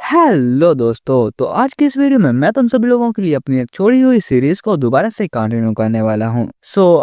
Hello दोस्तों, तो आज की इस वीडियो में मैं तुम सभी लोगों के लिए अपनी एक छोड़ी हुई सीरीज को दोबारा से कंटिन्यू करने वाला हूँ।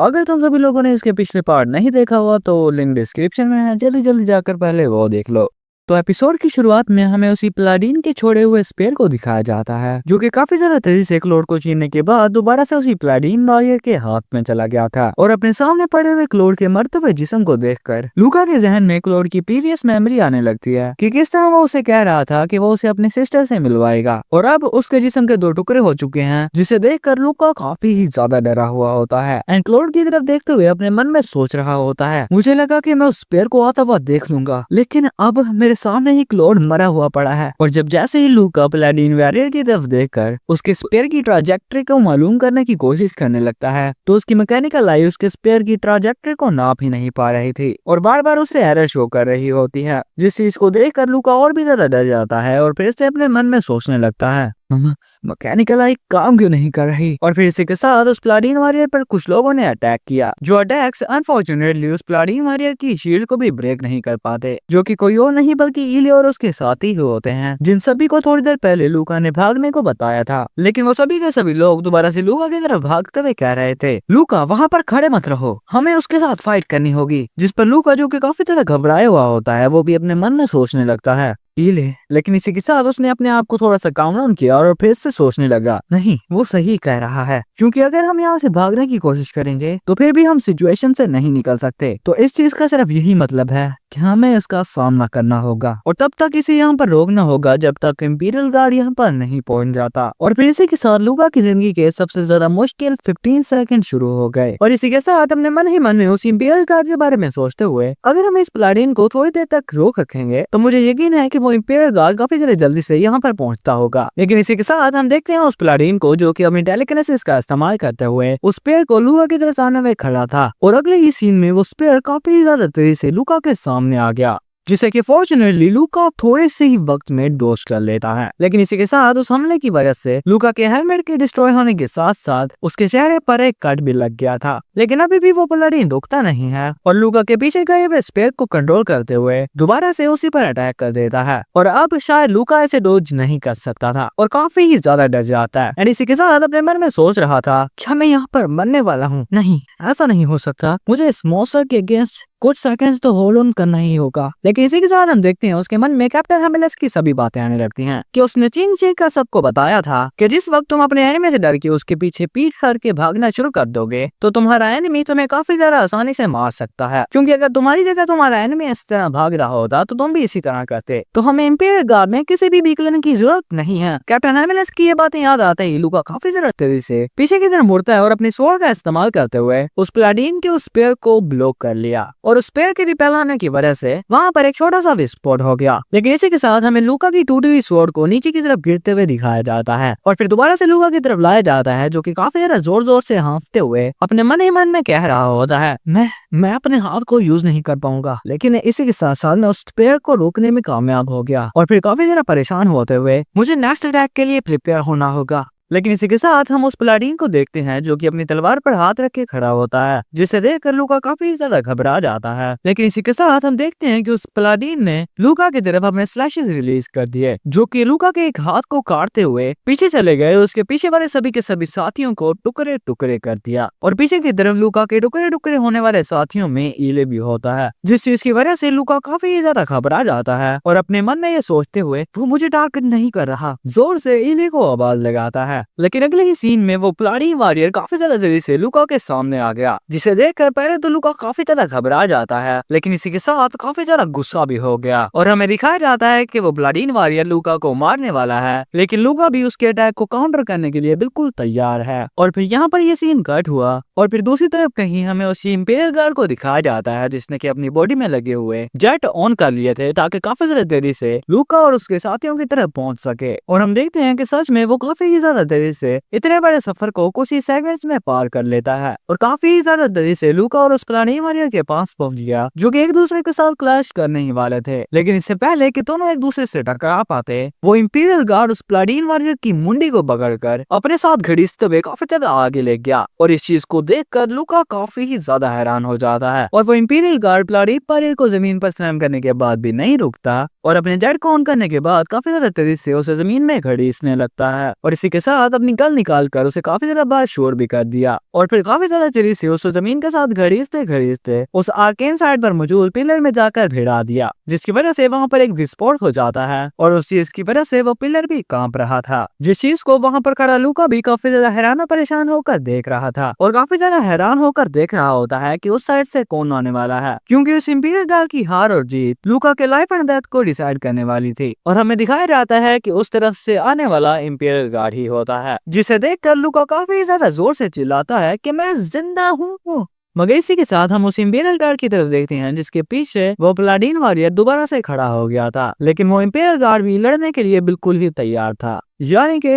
अगर तुम सभी लोगों ने इसके पिछले पार्ट नहीं देखा हुआ तो लिंक डिस्क्रिप्शन में है, जल्दी जल्दी जाकर पहले वो देख लो। तो एपिसोड की शुरुआत में हमें उसी प्लाडीन के छोड़े हुए स्पेयर को दिखाया जाता है, जो कि काफी ज्यादा तेजी से क्लोड को छीनने के बाद दोबारा से उसी प्लाडीन वॉरियर के हाथ में चला गया था। और अपने सामने पड़े हुए क्लोड के मरते हुए जिस्म को देखकर लूका के जहन में क्लोड की प्रीवियस मेमोरी आने लगती है कि किस तरह वो उसे कह रहा था कि वो उसे अपने सिस्टर से मिलवाएगा, और अब उसके जिस्म के 2 टुकड़े हो चुके हैं, जिसे देखकर लूका काफी ही ज्यादा डरा हुआ होता है एंड क्लोड की तरफ देखते हुए अपने मन में सोच रहा होता है, मुझे लगा कि मैं उस स्पेयर को आता हुआ देख लूंगा, लेकिन अब मेरे सामने ही क्लोड मरा हुआ पड़ा है। और जब जैसे ही लूका प्लाडीन वॉरियर की तरफ देखकर उसके स्पेयर की ट्राजेक्टरी को मालूम करने की कोशिश करने लगता है, तो उसकी मैकेनिकल आई उसके स्पेयर की ट्राजेक्टरी को नाप ही नहीं पा रही थी और बार बार उसे एरर शो कर रही होती है, जिस चीज को देखकर लूका और भी ज्यादा डर जाता है और फिर से अपने मन में सोचने लगता है, मैकेनिकल आई काम क्यों नहीं कर रही। और फिर इसी के साथ उस प्लाडीन वॉरियर पर कुछ लोगों ने अटैक किया, जो अटैक्स अनफॉर्चुनेटली उस प्लाडीन वॉरियर की शील्ड को भी ब्रेक नहीं कर पाते, जो कि कोई और नहीं बल्कि इले और उसके साथी ही होते हैं, जिन सभी को थोड़ी देर पहले लूका ने भागने को बताया था। लेकिन वो सभी के सभी लोग दोबारा से लूका की तरफ भागते हुए कह रहे थे, लूका वहाँ पर खड़े मत रहो, हमें उसके साथ फाइट करनी होगी। जिस पर लूका, जो कि काफी ज्यादा घबराया हुआ होता है, वो भी अपने मन में सोचने लगता है इले। लेकिन इसी के साथ उसने अपने आप को थोड़ा सा काम डाउन किया और फिर से सोचने लगा, नहीं वो सही कह रहा है, क्योंकि अगर हम यहाँ से भागने की कोशिश करेंगे तो फिर भी हम सिचुएशन से नहीं निकल सकते। तो इस चीज का सिर्फ यही मतलब है कि हमें इसका सामना करना होगा और तब तक इसे यहाँ पर रोकना होगा जब तक इंपीरियल गार्ड यहाँ पर नहीं पहुंच जाता। और फिर इसी के साथ लूका की जिंदगी के सबसे ज्यादा मुश्किल 15 सेकंड शुरू हो गए। और इसी के साथ अपने मन ही मन में उस इंपीरियल गार्ड के बारे में सोचते हुए, अगर हम इस प्लाडीन को थोड़ी देर तक रोक रखेंगे तो मुझे यकीन है कि वो इंपीरियल गार्ड काफी ज्यादा जल्दी से यहाँ पर पहुंचता होगा। लेकिन इसी के साथ हम देखते हैं उस प्लाडीन को, जो कि अपनी टेलीकिनेसिस का इस्तेमाल करते हुए उस पेड़ को लूका की तरफ आने में खड़ा था, और अगले ही सीन में वो पेड़ काफी ज्यादा तेजी से लूका के सामने आ गया, जिसे कि फॉर्चुनेटली लूका थोड़े से ही वक्त में डोज कर लेता है। लेकिन इसी के साथ उस हमले की वजह से लूका के हेलमेट के डिस्ट्रॉय होने के साथ साथ उसके चेहरे पर एक कट भी लग गया था। लेकिन अभी भी वो प्लाडीन रुकता नहीं है और लूका के पीछे गए हुए स्पेयर को कंट्रोल करते हुए दोबारा से उसी पर अटैक कर देता है। और अब शायद लूका ऐसे डोज नहीं कर सकता था और काफी ही ज्यादा डर जाता है। एंड इसी के साथ अपने मन में सोच रहा था, क्या मैं यहाँ पर मरने वाला हूँ? नहीं, ऐसा नहीं हो सकता, मुझे इस मॉन्स्टर के अगेंस्ट कुछ सेकंड्स तो होल्ड ऑन करना ही होगा। लेकिन इसी के साथ हम देखते हैं उसके मन में कैप्टन हैमिलस की सभी बातें आने लगती हैं कि उसने चिंग चिंग का सबको बताया था कि जिस वक्त तुम अपने एनिमी से डर के उसके पीछे पीठ करके भागना शुरू कर दोगे तो तुम्हारा एनिमी तुम्हें काफी ज्यादा आसानी से मार सकता है, क्योंकि अगर तुम्हारी जगह तुम्हारा एनिमी इस तरह भाग रहा होता तो तुम भी इसी तरह करते। तो हमें इंपीरियल गार्ड में किसी भी वीकलिंग की जरूरत नहीं है। कैप्टन हैमिलस की ये बातें याद आते ही लूका काफी ज्यादा तेजी से पीछे की तरफ मुड़ता है और अपनी स्वॉर्ड का इस्तेमाल करते हुए उस प्लाडीन के उस स्पेयर को ब्लॉक कर लिया, और उस स्पेयर के रिपेल आने की वजह से वहाँ पर एक छोटा सा विस्फोट हो गया। लेकिन इसी के साथ हमें लूका की टूटी हुई स्वॉर्ड को नीचे की तरफ गिरते हुए दिखाया जाता है और फिर दोबारा से लूका की तरफ लाया जाता है, जो कि काफी ज्यादा जोर जोर से हाँफते हुए अपने मन ही मन में कह रहा होता है, मैं अपने हाथ को यूज नहीं कर पाऊंगा। लेकिन इसी के साथ साथ मैं उस स्पेयर को रोकने में कामयाब हो गया और फिर काफी ज्यादा परेशान होते हुए मुझे नेक्स्ट अटैक के लिए प्रिपेयर होना होगा। लेकिन इसी के साथ हम उस प्लाडीन को देखते हैं, जो कि अपनी तलवार पर हाथ रख के खड़ा होता है, जिसे देखकर लूका काफी ज्यादा घबरा जाता है। लेकिन इसी के साथ हम देखते हैं कि उस प्लाडीन ने लूका की तरफ अपने स्लैशेस रिलीज कर दिए, जो कि लूका के एक हाथ को काटते हुए पीछे चले गए। उसके पीछे वाले सभी के सभी साथियों को टुकड़े टुकड़े कर दिया और पीछे की तरफ लूका के टुकड़े टुकड़े होने वाले साथियों में इले भी होता है, जिस चीज की वजह से लूका काफी ज्यादा घबरा जाता है और अपने मन में ये सोचते हुए वो मुझे टारगेट नहीं कर रहा, जोर से इले को आवाज लगाता है। लेकिन अगले ही सीन में वो प्लाडीन वॉरियर काफी ज्यादा जल्दी से लूका के सामने आ गया, जिसे देखकर पहले तो लूका काफी ज्यादा घबरा जाता है, लेकिन इसी के साथ काफी ज्यादा गुस्सा भी हो गया और हमें दिखाया जाता है कि वो प्लाडीन वॉरियर लूका को मारने वाला है, लेकिन लूका भी उसके अटैक को काउंटर करने के लिए बिल्कुल तैयार है। और फिर यहाँ पर ये सीन कट हुआ और फिर दूसरी तरफ कहीं हमें उस इंपीरियल गार्ड को दिखाया जाता है, जिसने कि अपनी बॉडी में लगे हुए जेट ऑन कर लिए थे ताकि काफी ज्यादा देरी से लूका और उसके साथियों की तरफ पहुंच सके। और हम देखते हैं कि सच में वो काफी ही ज्यादा देरी से इतने बड़े सफर को कुछ ही सेकंड्स में पार कर लेता है और काफी ज्यादा देरी से लूका और उस प्लाडीन वॉरियर के पास पहुंच गया, जो कि एक दूसरे के साथ क्लैश करने ही वाले थे। लेकिन इससे पहले कि दोनों एक दूसरे से टकरा पाते, वो इंपीरियल गार्ड उस प्लाडीन वॉरियर की मुंडी को पकड़कर अपने साथ घड़ीसते हुए काफी ज्यादा आगे ले गया और इस चीज को देखकर लूका काफी ही ज्यादा हैरान हो जाता है और वो इंपीरियल गार्ड प्लाडीन वॉरियर को जमीन पर स्लैम करने के बाद भी नहीं रुकता और अपने जेट को ऑन करने के बाद काफी ज्यादा तेजी से उसे जमीन में घड़ीसने लगता है और इसी के साथ अपनी गल निकाल कर उसे काफी ज्यादा बार शोर भी कर दिया और फिर काफी ज्यादा तेजी से उसे जमीन के साथ घड़ीसते घड़ीसते उस आर्केन साइड पर मौजूद पिलर में जाकर भिड़ा दिया, जिसकी वजह से वहाँ पर एक विस्फोट हो जाता है और उस चीज की वजह से वो पिलर भी कांप रहा था, जिस चीज को वहाँ पर खड़ा लूका भी काफी ज्यादा हैरान और परेशान होकर देख रहा था और काफी ज्यादा हैरान होकर देख रहा होता है कि उस साइड से कौन आने वाला है, क्योंकि उस इंपीरियल गार्ड की हार और जीत लूका के लाइफ एंड डेथ को डिसाइड करने वाली थी और हमें दिखाया जाता है कि उस तरफ से आने वाला इंपीरियल गार्ड ही होता है, जिसे देखकर लूका काफी ज्यादा जोर से चिल्लाता है कि मैं जिंदा हूँ। मगर इसी के साथ हम उस इंपीरियल गार्ड की तरफ देखते हैं जिसके पीछे वो पलाडीन वॉरियर दोबारा से खड़ा हो गया था, लेकिन वो इंपीरियल गार्ड भी लड़ने के लिए बिल्कुल ही तैयार था, यानी कि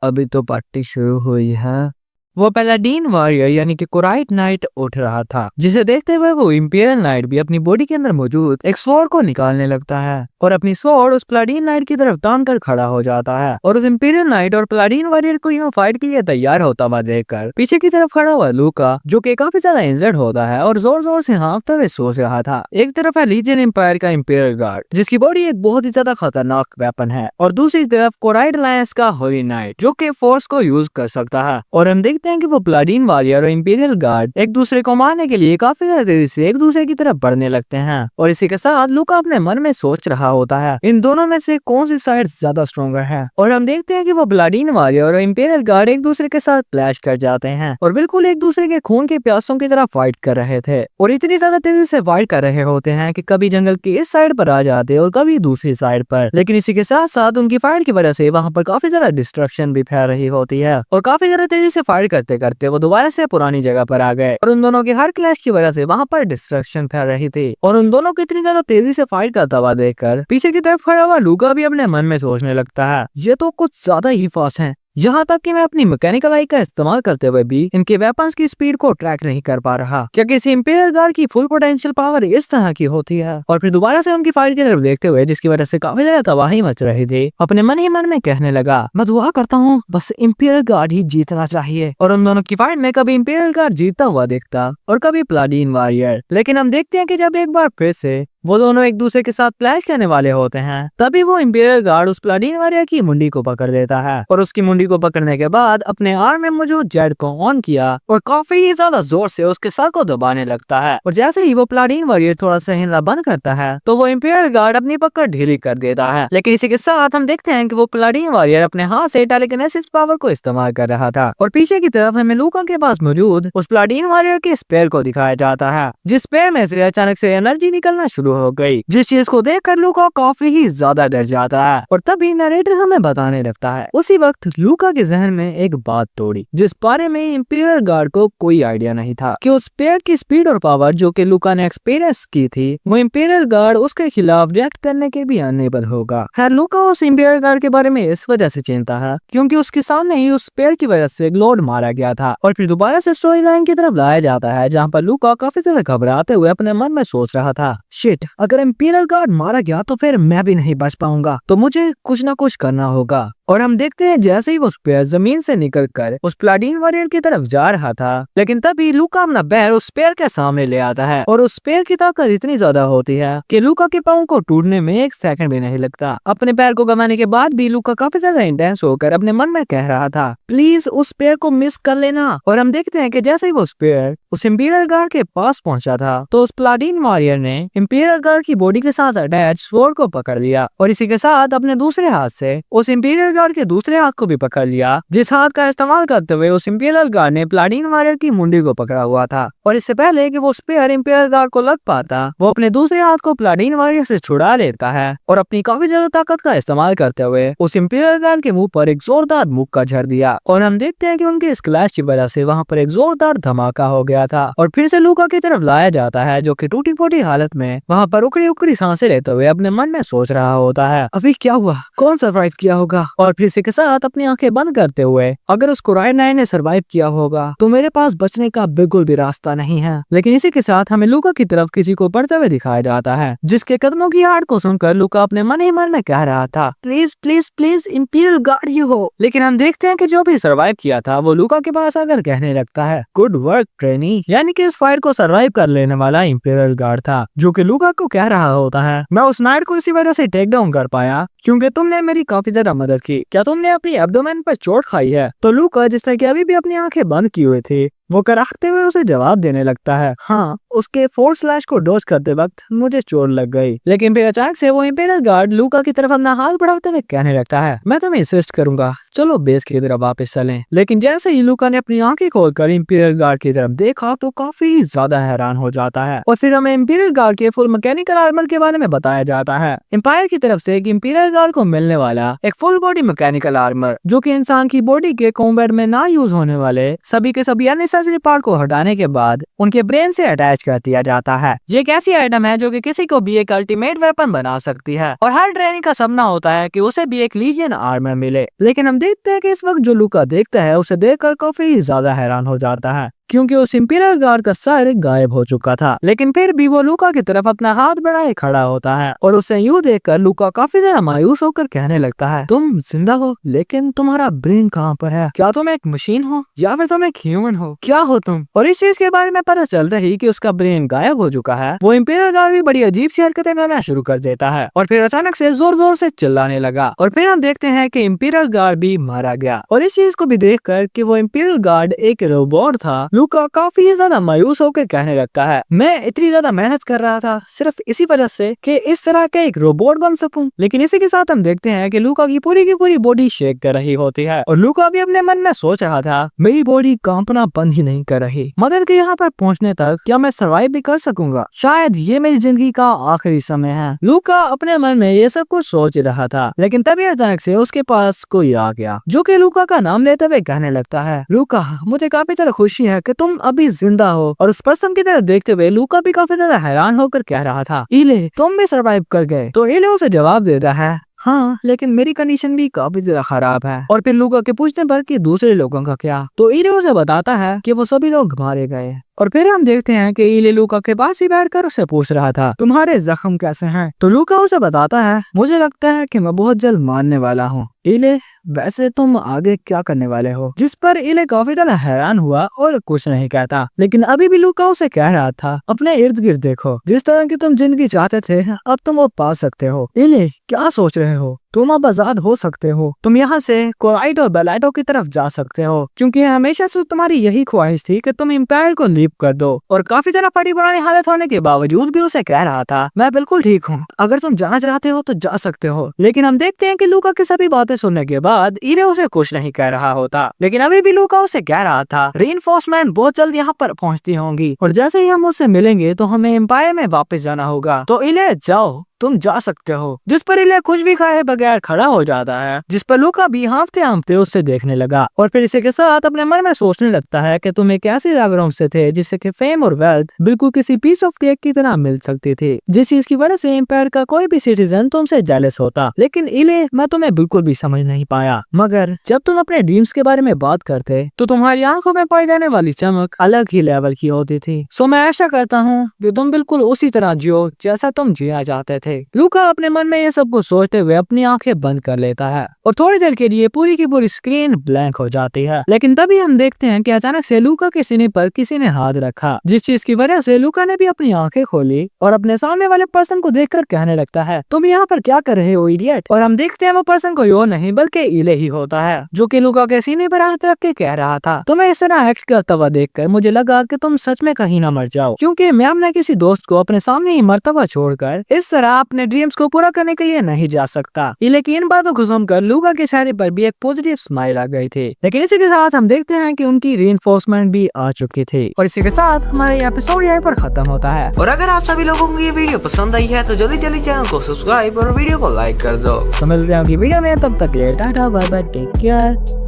अभी तो पार्टी शुरू हुई है। वो पैलाडीन वॉरियर यानी कि कोराइट नाइट उठ रहा था, जिसे देखते हुए वो इंपीरियल नाइट भी अपनी बॉडी के अंदर मौजूद एक स्वॉर्ड को निकालने लगता है और अपनी स्वॉर्ड उस पैलाडीन नाइट की तरफ तान कर खड़ा हो जाता है और उस इंपीरियल नाइट और पैलाडीन वॉरियर को यूं फाइट के लिए तैयार होता हुआ देखकर पीछे की तरफ खड़ा हुआ लूका, जो कि काफी ज्यादा इंजर्ड होता है और जोर जोर से हाँफते हुए सोच रहा था। एक तरफ है लीजियन एम्पायर का इंपीरियल गार्ड, जिसकी बॉडी एक बहुत ही ज्यादा खतरनाक वेपन है, और दूसरी तरफ कोराइट अलायंस का होली नाइट, जो कि फोर्स को यूज कर सकता है। और हम देखते हैं कि वो पैलाडीन वॉरियर और इंपीरियल गार्ड एक दूसरे को मारने के लिए काफी ज्यादा तेजी से एक दूसरे की तरफ बढ़ने लगते हैं और इसी के साथ लूका अपने मन में सोच रहा होता है इन दोनों में से कौन सी साइड ज्यादा स्ट्रॉन्गर है। और हम देखते हैं कि वो पैलाडीन वॉरियर और इंपीरियल गार्ड एक दूसरे के साथ क्लैश कर जाते हैं और बिल्कुल एक दूसरे के खून के प्यासों की तरह फाइट कर रहे थे और इतनी ज्यादा तेजी से फाइट कर रहे होते हैं कि कभी जंगल की इस साइड पर आ जाते और कभी दूसरी साइड पर। लेकिन इसी के साथ साथ उनकी फाइट की वजह से वहाँ पर काफी ज्यादा डिस्ट्रक्शन भी फैल रही होती है और काफी ज्यादा तेजी से फाइट करते करते वो दोबारा से पुरानी जगह पर आ गए और उन दोनों के हर क्लैश की वजह से वहाँ पर डिस्ट्रक्शन फैल रही थी। और उन दोनों को इतनी ज्यादा तेजी से फाइट करता हुआ देखकर पीछे की तरफ खड़ा हुआ लूका भी अपने मन में सोचने लगता है ये तो कुछ ज्यादा ही फास्ट है, यहाँ तक कि मैं अपनी मैकेनिकल आई का इस्तेमाल करते हुए भी इनके वेपन्स की स्पीड को ट्रैक नहीं कर पा रहा। क्या किसी इंपीरियल गार्ड की फुल पोटेंशियल पावर इस तरह की होती है? और फिर दोबारा से उनकी फाइट की तरफ देखते हुए, जिसकी वजह से काफी ज्यादा तबाही मच रही थी, अपने मन ही मन में कहने लगा मैं दुआ करता हूँ बस इंपीरियल गार्ड ही जीतना चाहिए। और उन दोनों की फाइट में कभी इंपीरियल गार्ड जीतता हुआ दिखता और कभी पैलाडीन वॉरियर। लेकिन हम देखते हैं कि जब एक बार फिर से वो दोनों एक दूसरे के साथ क्लैश करने वाले होते हैं, तभी वो इंपीरियल गार्ड उस पैलाडीन वॉरियर की मुंडी को पकड़ लेता है और उसकी मुंडी को पकड़ने के बाद अपने आर्म में मौजूद जेट को ऑन किया और काफी ही ज्यादा जोर से उसके सर को दबाने लगता है। और जैसे ही वो पैलाडीन वॉरियर थोड़ा सा हिलना बंद करता है तो वो इंपीरियल गार्ड अपनी पकड़ ढीली कर देता है। लेकिन इसी के साथ हम देखते हैं कि वो पैलाडीन वॉरियर अपने हाथ से टेलीकिनेसिस पावर को इस्तेमाल कर रहा था और पीछे की तरफ हमें लूका के पास मौजूद उस पैलाडीन वॉरियर के स्पेयर को दिखाया जाता है, जिस स्पेयर में से अचानक से एनर्जी निकलना शुरू हो गई, जिस चीज को देखकर लूका काफी ही ज्यादा डर जाता है। और तभी नरेटर हमें बताने लगता है उसी वक्त लूका के जहन में एक बात तोड़ी, जिस बारे में इंपीरियल गार्ड को कोई आइडिया नहीं था कि उस स्पेयर की स्पीड और पावर जो कि लूका ने एक्सपीरियंस की थी, वो इंपीरियल गार्ड उसके खिलाफ रिएक्ट करने के भी अनेबल होगा। खैर लूका उस इंपीरियल गार्ड के बारे में इस वजह से चिंता है क्योंकि उसके सामने ही उस स्पेयर की वजह से ग्लोड मारा गया था। और फिर दोबारा से स्टोरी लाइन की तरफ लाया जाता है जहाँ पर लूका काफी ज्यादा घबराते हुए अपने मन में सोच रहा था शिट, अगर इंपीरियल गार्ड मारा गया तो फिर मैं भी नहीं बच पाऊंगा, तो मुझे कुछ ना कुछ करना होगा। और हम देखते हैं जैसे ही वो स्पेयर जमीन से निकलकर उस पैलाडीन वॉरियर की तरफ जा रहा था, लेकिन तभी लूका अपना पैर उस स्पेयर के सामने ले आता है और उस स्पेयर की ताकत इतनी ज्यादा होती है कि लूका के पाँव को टूटने में एक सेकंड भी नहीं लगता। अपने पैर को गंवाने के बाद भी लूका काफी ज्यादा इंटेंस होकर अपने मन में कह रहा था प्लीज उस स्पेयर को मिस कर लेना। और हम देखते हैं कि जैसे ही वो स्पेयर उस इंपीरियल गार्ड के पास पहुंचा था तो उस पैलाडीन वॉरियर ने इंपीरियल गार्ड की बॉडी के साथ अटैच स्वॉर्ड को पकड़ लिया और इसी के साथ अपने दूसरे हाथ से उस इंपीरियल गार्ड के दूसरे हाथ को भी पकड़ लिया, जिस हाथ का इस्तेमाल करते हुए उस इंपीरियल गार्ड ने पैलाडीन वॉरियर की मुंडी को पकड़ा हुआ था। और इससे पहले कि वो स्पेयर इंपीरियल गार्ड को लग पाता, वो अपने दूसरे हाथ को पैलाडीन वॉरियर से छुड़ा लेता है और अपनी काफी ज्यादा ताकत का इस्तेमाल करते हुए उस इंपीरियल गार्ड के मुंह पर एक जोरदार मुक्का झड़ दिया। और हम देखते हैं कि उनके इस क्लैश की वजह से वहाँ पर एक जोरदार धमाका हो गया था और फिर से लूका की तरफ लाया जाता है, जो कि टूटी फूटी हालत में वहाँ पर उखड़ी उखड़ी सांसें लेते हुए अपने मन में सोच रहा होता है अभी क्या हुआ, कौन सरवाइव किया होगा और फिर इसी के साथ अपनी आंखें बंद करते हुए, अगर उसको राइड नाइन ने सरवाइव किया होगा तो मेरे पास बचने का बिल्कुल भी रास्ता नहीं है। लेकिन इसी के साथ हमें लूका की तरफ किसी को बढ़ते हुए दिखाया जाता है, जिसके कदमों की आवाज को सुनकर लूका अपने मन ही मन में कह रहा था, please please please imperial guard ही हो। लेकिन हम देखते हैं कि जो भी सरवाइव किया था वो लूका के पास आकर कहने लगता है, गुड वर्क ट्रेनी, यानी कि इस फाइट को सरवाइव कर लेने वाला इंपीरियल गार्ड था, जो कि लूका को कह रहा होता है, मैं उस नाइट को इसी वजह से टेक डाउन कर पाया क्योंकि तुमने मेरी काफी ज्यादा मदद की। क्या तुमने अपनी एब्डोमेन पर चोट खाई है? तो लूका, जिसने कि अभी भी अपनी आंखें बंद की हुई थी, वो कराहते हुए उसे जवाब देने लगता है, हाँ, उसके फोर्स स्लैश को डॉज करते वक्त मुझे चोट लग गई। लेकिन फिर अचानक से वो इंपीरियल गार्ड लूका की तरफ अपना हाथ बढ़ाते हुए कहने लगता है, मैं तुम्हें असिस्ट करूंगा, चलो बेस की तरफ वापस चलें। लेकिन जैसे ही लूका ने अपनी आंखें खोलकर इंपीरियल गार्ड की तरफ देखा तो काफी ज्यादा हैरान हो जाता है और फिर हमें इंपीरियल गार्ड के फुल मैकेनिकल आर्मर के बारे में बताया जाता है। एम्पायर की तरफ से एक इंपीरियल गार्ड को मिलने वाला एक फुल बॉडी मैकेनिकल आर्मर, जो कि इंसान की बॉडी के कॉम्बैट में ना यूज होने वाले सभी के सभी अननेसेसरी पार्ट को हटाने के बाद उनके ब्रेन से अटैच कर दिया जाता है। ये एक ऐसी आइटम है जो कि किसी को भी एक अल्टीमेट वेपन बना सकती है और हर ट्रेनी का सपना होता है कि उसे भी एक लीजियन आर्मर मिले। लेकिन हम देखते हैं कि इस वक्त जो लूका देखता है उसे देखकर काफी ज्यादा हैरान हो जाता है क्योंकि उस इंपीरियल गार्ड का सर गायब हो चुका था। लेकिन फिर भी वो लूका की तरफ अपना हाथ बढ़ाए खड़ा होता है और उसे यूं देखकर लूका काफी ज्यादा मायूस होकर कहने लगता है, तुम जिंदा हो लेकिन तुम्हारा ब्रेन कहाँ पर है? क्या तुम एक मशीन हो या फिर तुम एक ह्यूमन हो? क्या हो तुम? और इस चीज के बारे में पता चलता ही कि उसका ब्रेन गायब हो चुका है, वो इंपीरियल गार्ड भी बड़ी अजीब सी हरकतें करना शुरू कर देता है और फिर अचानक से जोर जोर से चिल्लाने लगा और फिर हम देखते हैं कि इंपीरियल गार्ड भी मारा गया। और इस चीज को भी देखकर कि वो इंपीरियल गार्ड एक रोबोट था, लूका काफी ज्यादा मायूस होकर कहने लगता है, मैं इतनी ज्यादा मेहनत कर रहा था सिर्फ इसी वजह से कि इस तरह का एक रोबोट बन सकूं। लेकिन इसी के साथ हम देखते हैं कि लूका की पूरी बॉडी शेक कर रही होती है और लूका भी अपने मन में सोच रहा था, मेरी बॉडी कांपना बंद ही नहीं कर रही, मदद के यहाँ पर पहुँचने तक क्या मैं सर्वाइव भी कर सकूंगा? शायद ये मेरी जिंदगी का आखिरी समय है। लूका अपने मन में ये सब कुछ सोच रहा था, लेकिन तभी अचानक से उसके पास कोई आ गया जो कि लूका का नाम लेते हुए कहने लगता है, लूका, मुझे काफी ज्यादा खुशी है कि तुम अभी जिंदा हो। और उस पर्सन की तरफ देखते हुए लूका भी काफी ज्यादा हैरान होकर कह रहा था, इले, तुम भी सरवाइव कर गए? तो इले उसे जवाब देता है, हाँ, लेकिन मेरी कंडीशन भी काफी ज्यादा खराब है। और फिर लूका के पूछने पर कि दूसरे लोगों का क्या, तो इले उसे बताता है कि वो सभी लोग मारे गए। और फिर हम देखते हैं कि इले लूका के पास ही बैठकर उसे पूछ रहा था, तुम्हारे जख्म कैसे हैं? तो लूका उसे बताता है, मुझे लगता है कि मैं बहुत जल्द मारने वाला हूँ। इले, वैसे तुम आगे क्या करने वाले हो? जिस पर इले काफी ज्यादा हैरान हुआ और कुछ नहीं कहता। लेकिन अभी भी लूका उसे कह रहा था, अपने इर्द गिर्द देखो, जिस तरह की तुम जिंदगी चाहते थे अब तुम वो पा सकते हो। इले, क्या सोच रहे हो? तुम अब आजाद हो सकते हो, तुम यहाँ से कोराइट और बेलाइटो की तरफ जा सकते हो, क्योंकि हमेशा से तुम्हारी यही ख्वाहिश थी कि तुम एम्पायर को लीव कर दो। और काफी ज्यादा फटी पुरानी हालत होने के बावजूद भी उसे कह रहा था, मैं बिल्कुल ठीक हूँ, अगर तुम जाना चाहते हो तो जा सकते हो। लेकिन हम देखते हैं कि लूका की सभी बातें सुनने के बाद इले उसे कुछ नहीं कह रहा होता। लेकिन अभी भी लूका उसे कह रहा था, रीइंफोर्समेंट बहुत जल्द यहाँ पर पहुँचती होंगी और जैसे ही हम उससे मिलेंगे तो हमें एम्पायर में वापस जाना होगा, तो इले जाओ, तुम जा सकते हो। जिस पर इले कुछ भी खाए बगैर खड़ा हो जाता है, जिस पर लूका भी हाँफते हाँफते उससे देखने लगा और फिर इसी के साथ अपने मन में सोचने लगता है कि तुम एक ऐसे बैकग्राउंड से थे जिससे कि फेम और वेल्थ बिल्कुल किसी पीस ऑफ केक की तरह मिल सकती थी, जिस चीज की वजह से एम्पायर का कोई भी सिटीजन तुमसे जेलस होता। लेकिन इले, मैं तुम्हें बिल्कुल भी समझ नहीं पाया, मगर जब तुम अपने ड्रीम्स के बारे में बात करते तो तुम्हारी आंखों में पाई जाने वाली चमक अलग ही लेवल की होती थी। सो मैं आशा करता हूँ कि तुम बिल्कुल उसी तरह जियो जैसा तुम जीना चाहते थे। लूका अपने मन में ये सब कुछ सोचते हुए अपनी आंखें बंद कर लेता है और थोड़ी देर के लिए पूरी की पूरी स्क्रीन ब्लैंक हो जाती है। लेकिन तभी हम देखते हैं कि अचानक से लूका के सीने पर किसी ने हाथ रखा, जिस चीज की वजह से लूका ने भी अपनी आंखें खोली और अपने सामने वाले पर्सन को देखकर कहने लगता है, तुम यहाँ पर क्या कर रहे हो इडियट? और हम देखते हैं वो पर्सन कोई और नहीं बल्कि इले ही होता है, जो कि लूका के सीने पर हाथ रख के कह रहा था, तुम्हें इस तरह एक्ट करता हुआ देखकर मुझे लगा कि तुम सच में कहीं ना मर जाओ, क्योंकि मैं अपने किसी दोस्त को अपने सामने ही मरता हुआ छोड़कर इस तरह अपने ड्रीम्स को पूरा करने के लिए नहीं जा सकता। लेकिन इन बातों को सुनकर लूका के चेहरे पर भी एक पॉजिटिव स्माइल आ गई थी। लेकिन इसी के साथ हम देखते हैं कि उनकी रीइंफोर्समेंट भी आ चुकी थी और इसी के साथ हमारा ये एपिसोड यहाँ पर खत्म होता है। और अगर आप सभी लोगों को ये वीडियो पसंद आई है तो जल्दी जल्दी चैनल को सब्सक्राइब और वीडियो को लाइक कर दो। तो मिलते हैं अगली वीडियो में, तब तक के लिए ta-ta bye bye, take care.